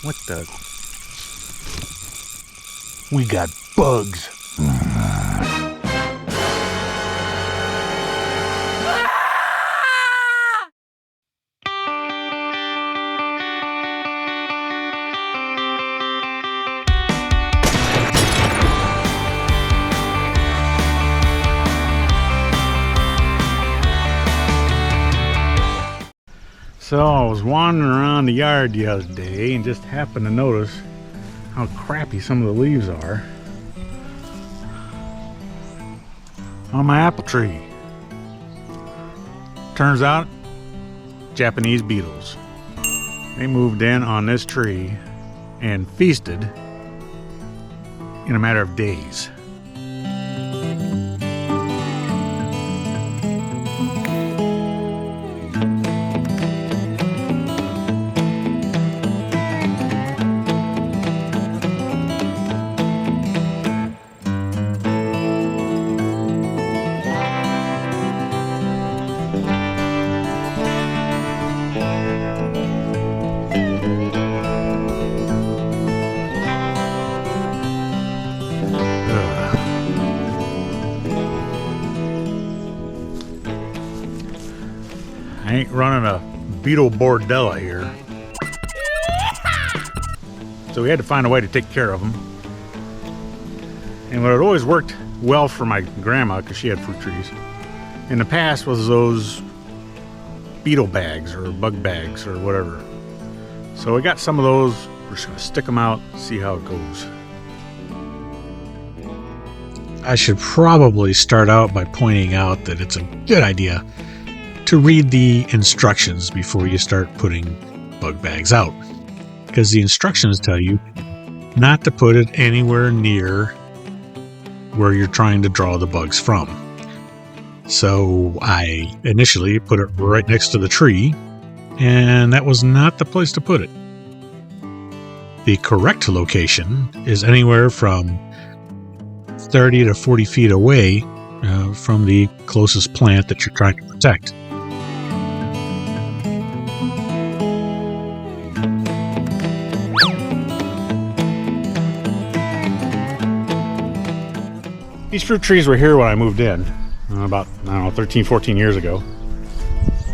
What the? We got bugs. So I was wandering around the yard the other day and just happened to notice how crappy some of the leaves are on my apple tree. Turns out, Japanese beetles. They moved in on this tree and feasted in a matter of days. I ain't running a beetle bordella here. So we had to find a way to take care of them. And what had always worked well for my grandma, because she had fruit trees, in the past was those beetle bags or bug bags or whatever. So we got some of those. We're just going to stick them out, see how it goes. I should probably start out by pointing out that it's a good idea to read the instructions before you start putting bug bags out, because the instructions tell you not to put it anywhere near where you're trying to draw the bugs from. So I initially put it right next to the tree, and that was not the place to put it. The correct location is anywhere from 30 to 40 feet away from the closest plant that you're trying to protect. These fruit trees were here when I moved in, about, 13, 14 years ago.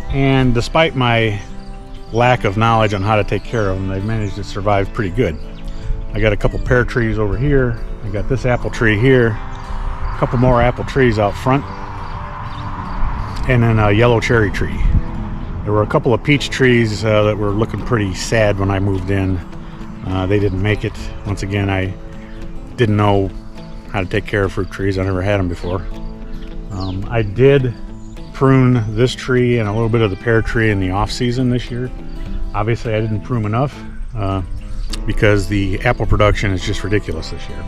And despite my lack of knowledge on how to take care of them, they've managed to survive pretty good. I got a couple pear trees over here. I got this apple tree here. A couple more apple trees out front. And then a yellow cherry tree. There were a couple of peach trees that were looking pretty sad when I moved in. They didn't make it. Once again, I didn't know how to take care of fruit trees. I never had them before. I did prune this tree and a little bit of the pear tree in the off season this year. Obviously I didn't prune enough because the apple production is just ridiculous this year.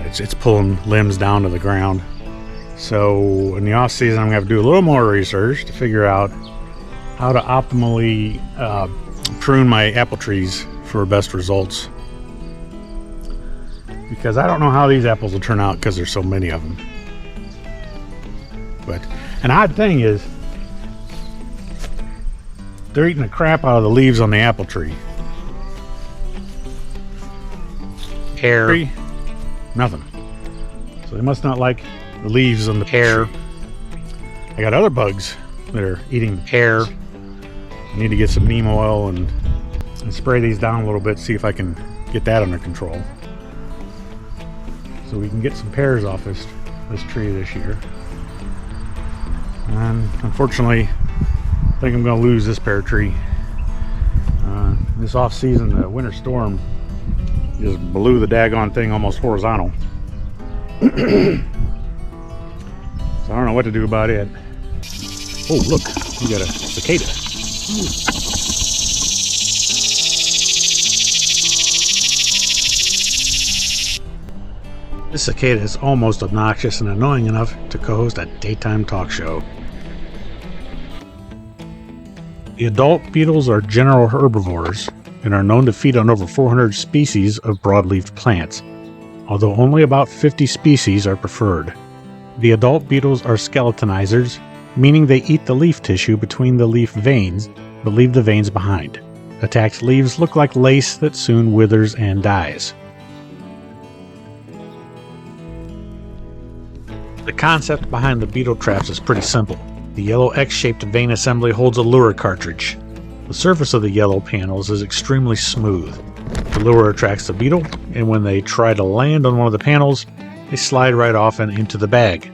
It's pulling limbs down to the ground. So in the off season I'm gonna have to do a little more research to figure out how to optimally prune my apple trees for best results. Because I don't know how these apples will turn out because there's so many of them. But an odd thing is they're eating the crap out of the leaves on the apple tree. Pear. Tree, nothing. So they must not like the leaves on the pear. tree. I got other bugs that are eating the Pear. I need to get some neem oil and spray these down a little bit, see if I can get that under control. So we can get some pears off this tree this year. And unfortunately, I think I'm going to lose this pear tree. This off season, the winter storm just blew the daggone thing almost horizontal. So I don't know what to do about it. Oh, look, we got a cicada. This cicada is almost obnoxious and annoying enough to co-host a daytime talk show. The adult beetles are general herbivores and are known to feed on over 400 species of broadleaf plants, although only about 50 species are preferred. The adult beetles are skeletonizers, meaning they eat the leaf tissue between the leaf veins, but leave the veins behind. Attacked leaves look like lace that soon withers and dies. The concept behind the beetle traps is pretty simple. The yellow X-shaped vein assembly holds a lure cartridge. The surface of the yellow panels is extremely smooth. The lure attracts the beetle, and when they try to land on one of the panels, they slide right off and into the bag.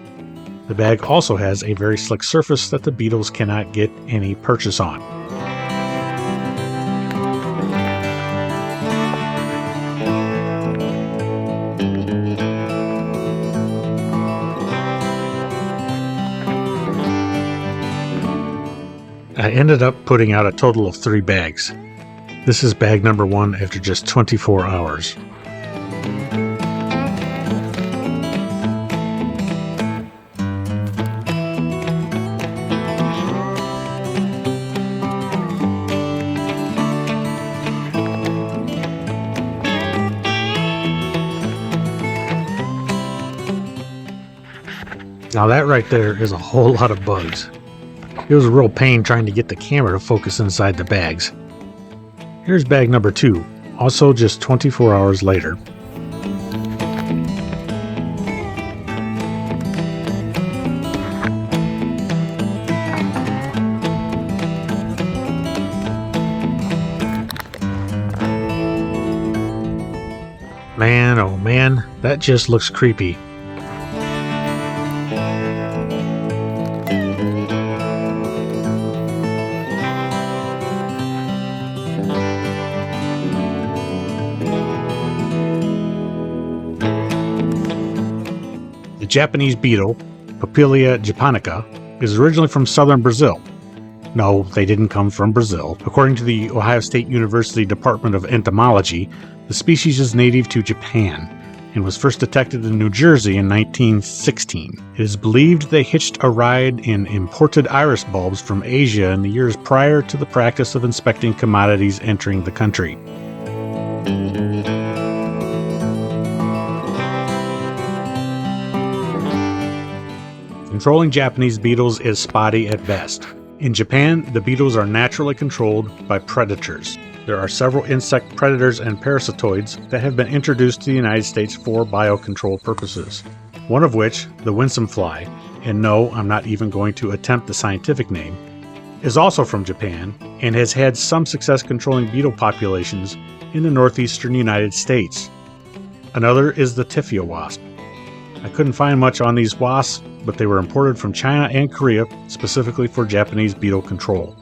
The bag also has a very slick surface that the beetles cannot get any purchase on. I ended up putting out a total of 3 bags. This is bag number 1 after just 24 hours. Now that right there is a whole lot of bugs. It was a real pain trying to get the camera to focus inside the bags. Here's bag number 2, also just 24 hours later. Man, oh man, that just looks creepy. The Japanese beetle, Papillia japonica, is originally from southern Brazil. No, they didn't come from Brazil. According to the Ohio State University Department of Entomology, the species is native to Japan and was first detected in New Jersey in 1916. It is believed they hitched a ride in imported iris bulbs from Asia in the years prior to the practice of inspecting commodities entering the country. Controlling Japanese beetles is spotty at best. In Japan, the beetles are naturally controlled by predators. There are several insect predators and parasitoids that have been introduced to the United States for biocontrol purposes. One of which, the winsome fly, and no, I'm not even going to attempt the scientific name, is also from Japan and has had some success controlling beetle populations in the northeastern United States. Another is the Tifia wasp. I couldn't find much on these wasps, but they were imported from China and Korea specifically for Japanese beetle control.